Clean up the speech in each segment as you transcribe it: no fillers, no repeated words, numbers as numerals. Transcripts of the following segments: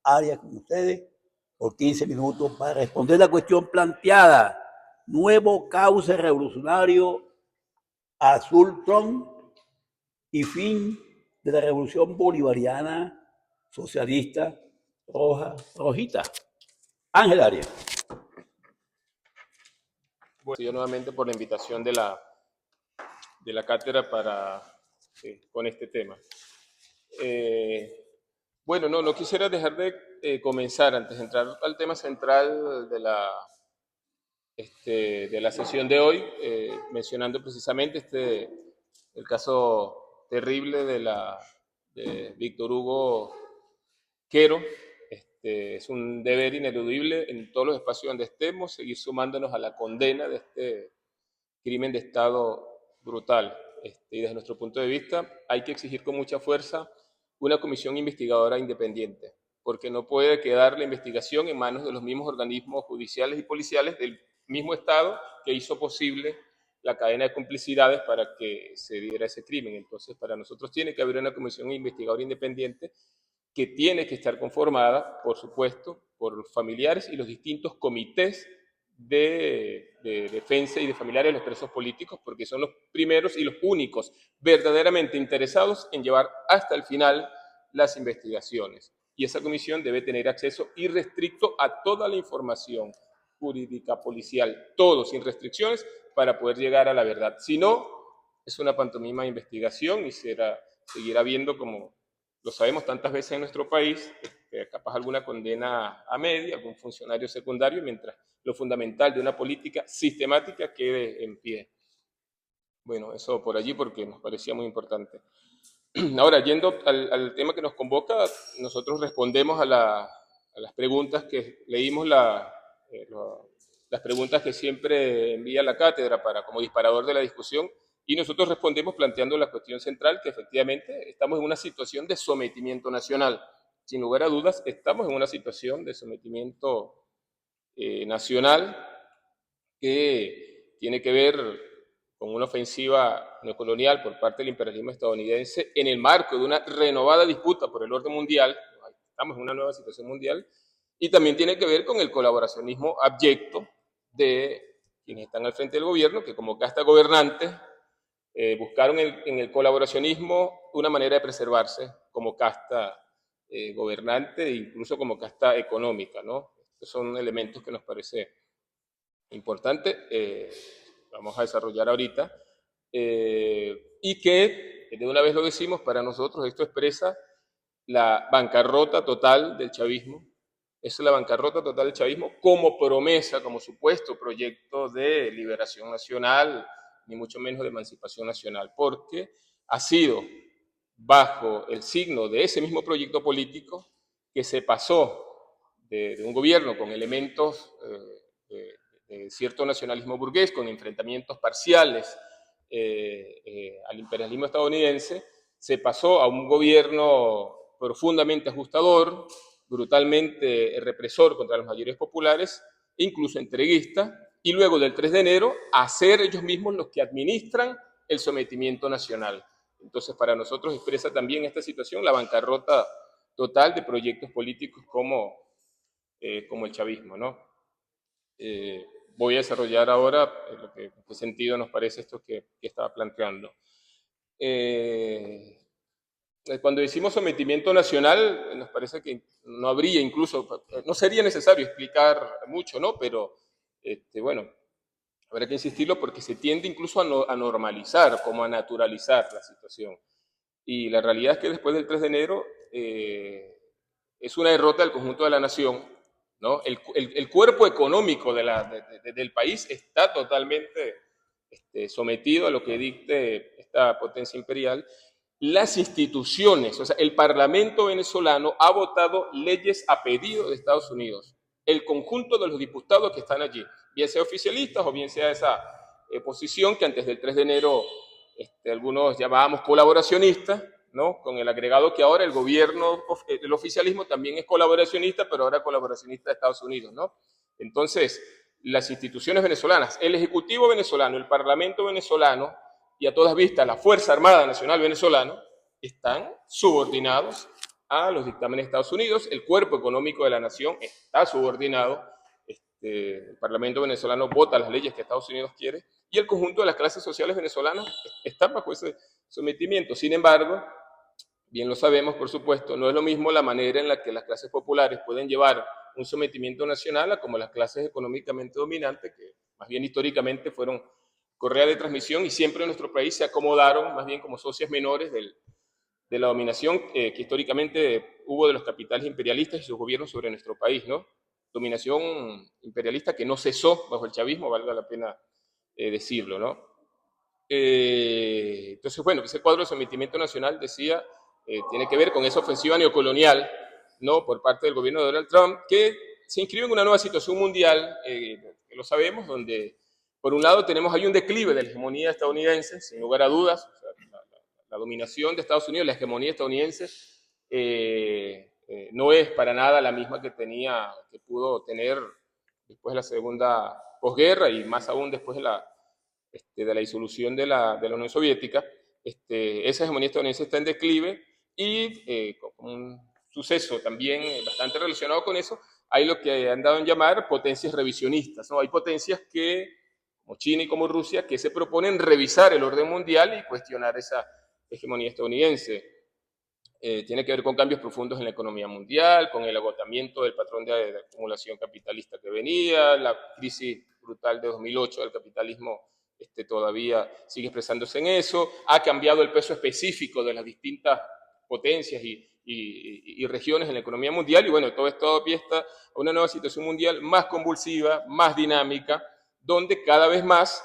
Arias con ustedes por 15 minutos para responder la cuestión planteada. Nuevo cauce revolucionario azul Trump y fin de la revolución bolivariana socialista rojita. Ángel Arias. Bueno, yo nuevamente por la invitación de la cátedra con este tema. Bueno, no quisiera dejar de comenzar antes de entrar al tema central de la sesión de hoy, mencionando precisamente el caso terrible de Víctor Hugo Quero. Es un deber ineludible en todos los espacios donde estemos seguir sumándonos a la condena de este crimen de Estado brutal. Y desde nuestro punto de vista hay que exigir con mucha fuerza una comisión investigadora independiente, porque no puede quedar la investigación en manos de los mismos organismos judiciales y policiales del mismo Estado que hizo posible la cadena de complicidades para que se diera ese crimen. Entonces, para nosotros tiene que haber una comisión investigadora independiente que tiene que estar conformada, por supuesto, por los familiares y los distintos comités de defensa y de familiares de los presos políticos, porque son los primeros y los únicos verdaderamente interesados en llevar hasta el final las investigaciones. Y esa comisión debe tener acceso irrestricto a toda la información jurídica, policial, todo sin restricciones, para poder llegar a la verdad. Si no, es una pantomima de investigación y seguirá habiendo, como lo sabemos tantas veces en nuestro país, capaz alguna condena a media, algún funcionario secundario, mientras lo fundamental de una política sistemática quede en pie. Bueno, eso por allí porque nos parecía muy importante. Ahora, yendo al tema que nos convoca, nosotros respondemos a las preguntas que leímos, las preguntas que siempre envía la cátedra como disparador de la discusión, y nosotros respondemos planteando la cuestión central, que efectivamente estamos en una situación de sometimiento nacional. Sin lugar a dudas, estamos en una situación de sometimiento nacional que tiene que ver con una ofensiva neocolonial por parte del imperialismo estadounidense en el marco de una renovada disputa por el orden mundial. Estamos en una nueva situación mundial, y también tiene que ver con el colaboracionismo abyecto de quienes están al frente del gobierno, que como casta gobernante buscaron en el colaboracionismo una manera de preservarse como casta gobernante e incluso como casta económica, ¿no? Estos son elementos que nos parece importante, vamos a desarrollar ahorita, y que, de una vez lo decimos, para nosotros esto expresa la bancarrota total del chavismo. Es la bancarrota total del chavismo como promesa, como supuesto proyecto de liberación nacional, ni mucho menos de emancipación nacional, porque ha sido bajo el signo de ese mismo proyecto político que se pasó de un gobierno con elementos de cierto nacionalismo burgués, con enfrentamientos parciales al imperialismo estadounidense, se pasó a un gobierno profundamente ajustador, brutalmente represor contra los mayores populares, incluso entreguista, y luego del 3 de enero a ser ellos mismos los que administran el sometimiento nacional. Entonces, para nosotros expresa también esta situación la bancarrota total de proyectos políticos como el chavismo, ¿no? Voy a desarrollar ahora en qué sentido nos parece esto que estaba planteando. Cuando decimos sometimiento nacional, nos parece que no habría incluso, no sería necesario explicar mucho, ¿no? Pero, bueno, habrá que insistirlo porque se tiende incluso a normalizar, como a naturalizar la situación. Y la realidad es que después del 3 de enero es una derrota del conjunto de la nación, ¿no? El cuerpo económico del país está totalmente sometido a lo que dicte esta potencia imperial. Las instituciones, o sea, el Parlamento venezolano ha votado leyes a pedido de Estados Unidos. El conjunto de los diputados que están allí, bien sea oficialistas o bien sea esa posición que antes del 3 de enero algunos llamábamos colaboracionista, ¿no? Con el agregado que ahora el gobierno, el oficialismo también es colaboracionista, pero ahora colaboracionista de Estados Unidos, ¿no? Entonces, las instituciones venezolanas, el Ejecutivo venezolano, el Parlamento venezolano y a todas vistas la Fuerza Armada Nacional venezolana están subordinados a los dictámenes de Estados Unidos. El cuerpo económico de la nación está subordinado. El Parlamento venezolano vota las leyes que Estados Unidos quiere y el conjunto de las clases sociales venezolanas está bajo ese sometimiento. Sin embargo, bien lo sabemos, por supuesto, no es lo mismo la manera en la que las clases populares pueden llevar un sometimiento nacional a como las clases económicamente dominantes, que más bien históricamente fueron correa de transmisión y siempre en nuestro país se acomodaron más bien como socias menores de la dominación que históricamente hubo de los capitales imperialistas y sus gobiernos sobre nuestro país, ¿no? Dominación imperialista que no cesó bajo el chavismo, valga la pena decirlo, ¿no? Entonces, bueno, ese cuadro de sometimiento nacional, decía, tiene que ver con esa ofensiva neocolonial, ¿no? Por parte del gobierno de Donald Trump, que se inscribe en una nueva situación mundial, que lo sabemos, donde por un lado hay un declive de la hegemonía estadounidense, sin lugar a dudas, o sea, la dominación de Estados Unidos, la hegemonía estadounidense, no es para nada la misma que pudo tener después de la segunda posguerra y más aún después de la disolución de la Unión Soviética. Esa hegemonía estadounidense está en declive y como un suceso también bastante relacionado con eso, hay lo que han dado en llamar potencias revisionistas, ¿no? Hay potencias como China y como Rusia, que se proponen revisar el orden mundial y cuestionar esa hegemonía estadounidense. Tiene que ver con cambios profundos en la economía mundial, con el agotamiento del patrón de acumulación capitalista que venía, la crisis brutal de 2008 del capitalismo todavía sigue expresándose en eso, ha cambiado el peso específico de las distintas potencias y regiones en la economía mundial, y bueno, todo esto apiesta a una nueva situación mundial más convulsiva, más dinámica, donde cada vez más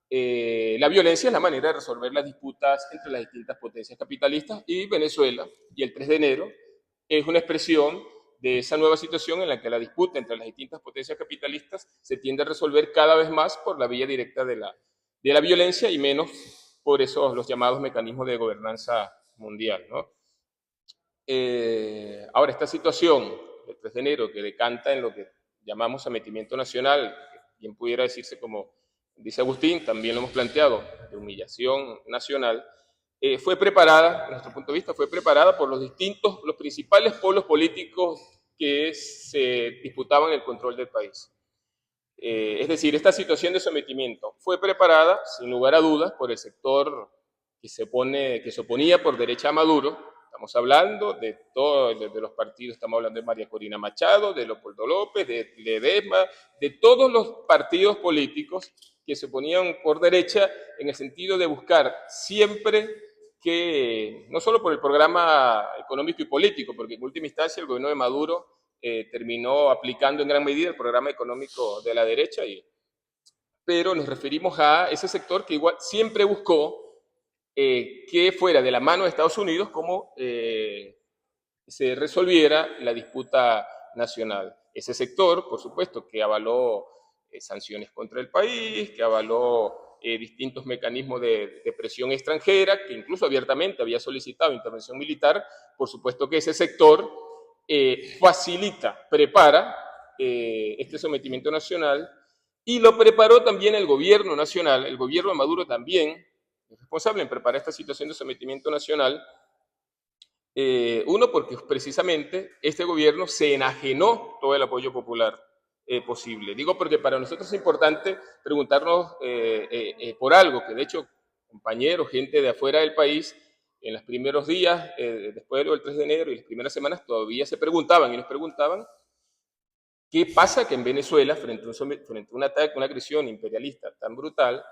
la violencia es la manera de resolver las disputas entre las distintas potencias capitalistas y Venezuela, y el 3 de enero es una expresión de esa nueva situación en la que la disputa entre las distintas potencias capitalistas se tiende a resolver cada vez más por la vía directa de la violencia y menos por esos los llamados mecanismos de gobernanza mundial, ¿no? Ahora, esta situación del 3 de enero que decanta en lo que llamamos sometimiento nacional, que bien pudiera decirse como dice Agustín, también lo hemos planteado, de humillación nacional, fue preparada, desde nuestro punto de vista, fue preparada por los principales polos políticos que se disputaban el control del país. Es decir, esta situación de sometimiento fue preparada, sin lugar a dudas, por el sector que se oponía por derecha a Maduro. Estamos hablando de los partidos, estamos hablando de María Corina Machado, de Leopoldo López, de Ledesma, de todos los partidos políticos que se oponían por derecha en el sentido de buscar siempre que, no solo por el programa económico y político, porque en última instancia el gobierno de Maduro terminó aplicando en gran medida el programa económico de la derecha, pero nos referimos a ese sector que igual siempre buscó que fuera de la mano de Estados Unidos cómo se resolviera la disputa nacional. Ese sector, por supuesto, que avaló sanciones contra el país, que avaló distintos mecanismos de presión extranjera, que incluso abiertamente había solicitado intervención militar. Por supuesto que ese sector prepara este sometimiento nacional, y lo preparó también el gobierno nacional. El gobierno de Maduro también es responsable en preparar esta situación de sometimiento nacional. Uno, porque precisamente este gobierno se enajenó todo el apoyo popular posible. Digo porque para nosotros es importante preguntarnos por algo que de hecho compañeros, gente de afuera del país, en los primeros días, después del 3 de enero y las primeras semanas, todavía se preguntaban y nos preguntaban qué pasa que en Venezuela, frente a un ataque, una agresión imperialista tan brutal,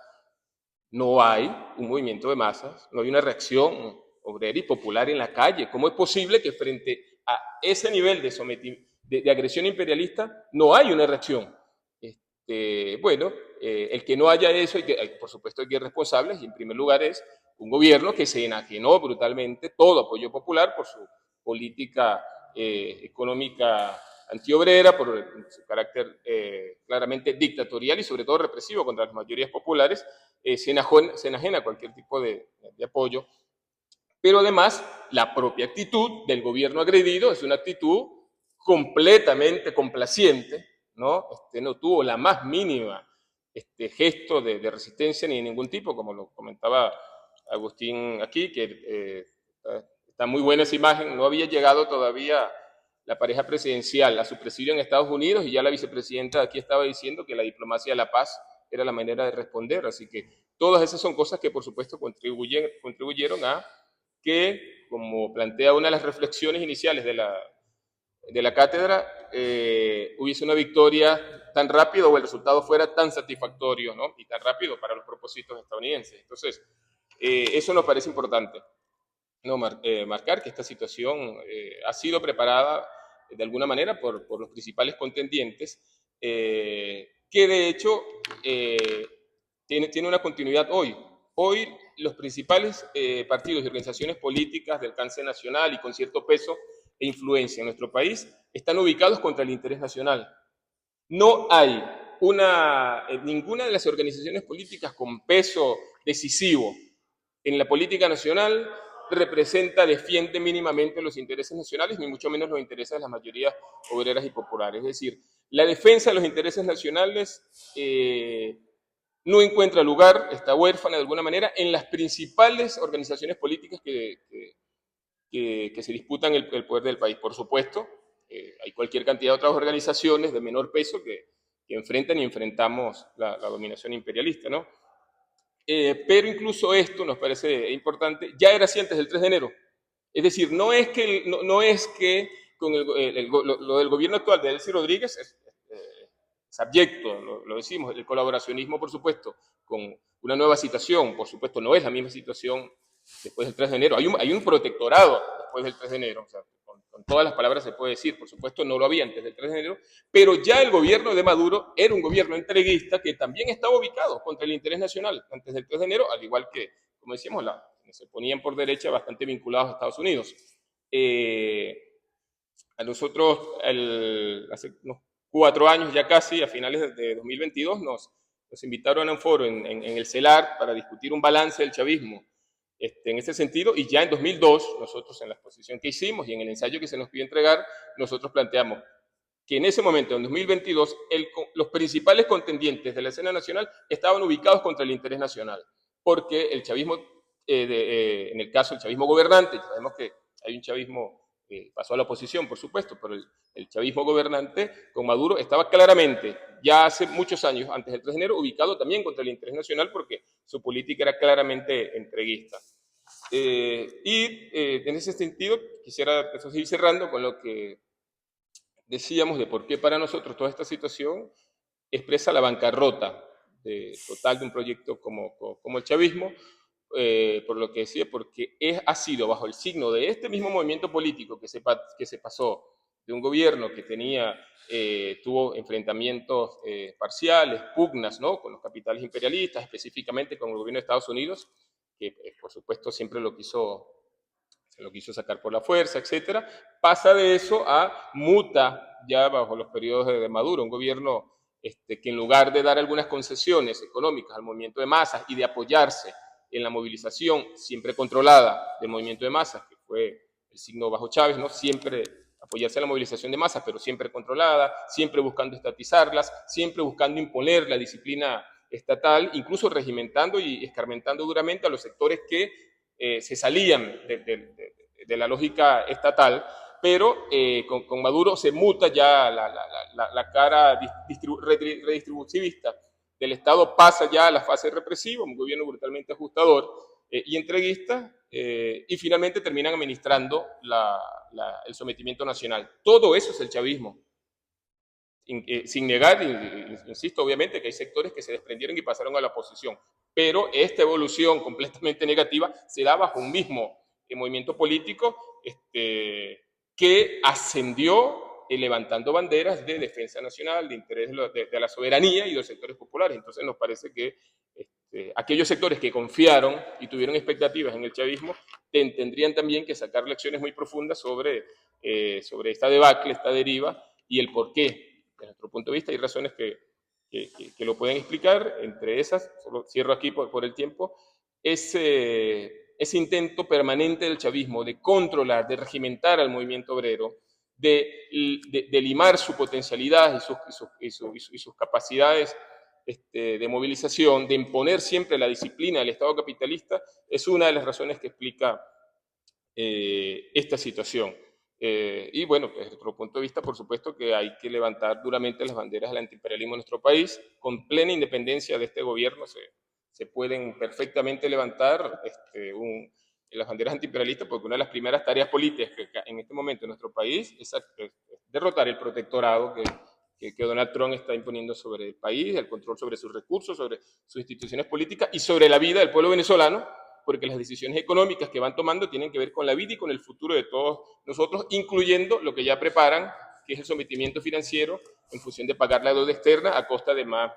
no hay un movimiento de masas, no hay una reacción obrera y popular en la calle. ¿Cómo es posible que frente a ese nivel de agresión imperialista no hay una reacción? Bueno, el que no haya eso, por supuesto hay que ir responsables, y en primer lugar es un gobierno que se enajenó brutalmente todo apoyo popular por su política económica antiobrera, por su carácter claramente dictatorial y sobre todo represivo contra las mayorías populares. Se enajena cualquier tipo de apoyo, pero además la propia actitud del gobierno agredido es una actitud completamente complaciente, ¿no? No tuvo la más mínima gesto de resistencia ni de ningún tipo, como lo comentaba Agustín aquí, que Está muy buena esa imagen. No había llegado todavía la pareja presidencial a su presidio en Estados Unidos y ya la vicepresidenta aquí estaba diciendo que la diplomacia de la paz era la manera de responder. Así que todas esas son cosas que, por supuesto, contribuyeron a que, como plantea una de las reflexiones iniciales de la cátedra, hubiese una victoria tan rápido o el resultado fuera tan satisfactorio, ¿no? Y tan rápido para los propósitos estadounidenses. Entonces, eso nos parece importante, ¿no? Marcar que esta situación ha sido preparada de alguna manera por los principales contendientes, que de hecho tiene una continuidad hoy. Hoy los principales partidos y organizaciones políticas de alcance nacional y con cierto peso e influencia en nuestro país están ubicados contra el interés nacional. No hay ninguna de las organizaciones políticas con peso decisivo en la política nacional defiende mínimamente los intereses nacionales, ni mucho menos los intereses de las mayorías obreras y populares. Es decir, la defensa de los intereses nacionales no encuentra lugar, está huérfana de alguna manera, en las principales organizaciones políticas que se disputan el poder del país. Por supuesto, hay cualquier cantidad de otras organizaciones de menor peso que enfrentan y enfrentamos la dominación imperialista, ¿no? Pero incluso esto nos parece importante, ya era así antes del 3 de enero. Es decir, no es que con lo del gobierno actual de Delcy Rodríguez es abyecto, lo decimos, el colaboracionismo, por supuesto, con una nueva situación, por supuesto, no es la misma situación después del 3 de enero. Hay un protectorado después del 3 de enero, o sea, con todas las palabras se puede decir, por supuesto no lo había antes del 3 de enero, pero ya el gobierno de Maduro era un gobierno entreguista que también estaba ubicado contra el interés nacional antes del 3 de enero, al igual que, como decíamos, se ponían por derecha bastante vinculados a Estados Unidos. A nosotros, hace unos 4 años ya casi, a finales de 2022, nos invitaron a un foro en el CELAR para discutir un balance del chavismo en ese sentido, y ya en 2002, nosotros en la exposición que hicimos y en el ensayo que se nos pidió entregar, nosotros planteamos que en ese momento, en 2022, los principales contendientes de la escena nacional estaban ubicados contra el interés nacional, porque el chavismo, en el caso del chavismo gobernante, sabemos que hay un chavismo que pasó a la oposición, por supuesto, pero el chavismo gobernante con Maduro estaba claramente, ya hace muchos años, antes del 3 de enero, ubicado también contra el interés nacional porque su política era claramente entreguista. En ese sentido, quisiera seguir cerrando con lo que decíamos de por qué para nosotros toda esta situación expresa la bancarrota total de un proyecto como el chavismo, por lo que decía, porque ha sido bajo el signo de este mismo movimiento político que se pasó de un gobierno que tuvo enfrentamientos parciales, pugnas, ¿no?, con los capitales imperialistas, específicamente con el gobierno de Estados Unidos, que por supuesto siempre se lo quiso sacar por la fuerza, etcétera, pasa de eso a muta ya bajo los periodos de Maduro, un gobierno que en lugar de dar algunas concesiones económicas al movimiento de masas y de apoyarse en la movilización siempre controlada del movimiento de masas, que fue el signo bajo Chávez, ¿no?, siempre apoyarse en la movilización de masas, pero siempre controlada, siempre buscando estatizarlas, siempre buscando imponer la disciplina estatal, incluso regimentando y escarmentando duramente a los sectores que se salían de la lógica estatal, pero con Maduro se muta ya la cara redistributivista del Estado, pasa ya a la fase represiva, un gobierno brutalmente ajustador y entreguista, y finalmente terminan administrando el sometimiento nacional. Todo eso es el chavismo. Sin negar, insisto, obviamente que hay sectores que se desprendieron y pasaron a la oposición, pero esta evolución completamente negativa se da bajo un mismo movimiento político que ascendió levantando banderas de defensa nacional, de interés de la soberanía y de los sectores populares. Entonces nos parece que aquellos sectores que confiaron y tuvieron expectativas en el chavismo tendrían también que sacar lecciones muy profundas sobre esta debacle, esta deriva y el porqué. Desde nuestro punto de vista hay razones que lo pueden explicar, entre esas, solo cierro aquí por el tiempo, ese intento permanente del chavismo de controlar, de regimentar al movimiento obrero, de limar su potencialidad y sus capacidades de movilización, de imponer siempre la disciplina del Estado capitalista, es una de las razones que explica esta situación. Y bueno, desde nuestro punto de vista, por supuesto que hay que levantar duramente las banderas del antiimperialismo en nuestro país, con plena independencia de este gobierno, se pueden perfectamente levantar las banderas antiimperialistas, porque una de las primeras tareas políticas que en este momento en nuestro país es derrotar el protectorado que Donald Trump está imponiendo sobre el país, el control sobre sus recursos, sobre sus instituciones políticas y sobre la vida del pueblo venezolano, porque las decisiones económicas que van tomando tienen que ver con la vida y con el futuro de todos nosotros, incluyendo lo que ya preparan, que es el sometimiento financiero en función de pagar la deuda externa a costa de más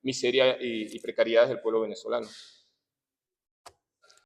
miseria y precariedades del pueblo venezolano.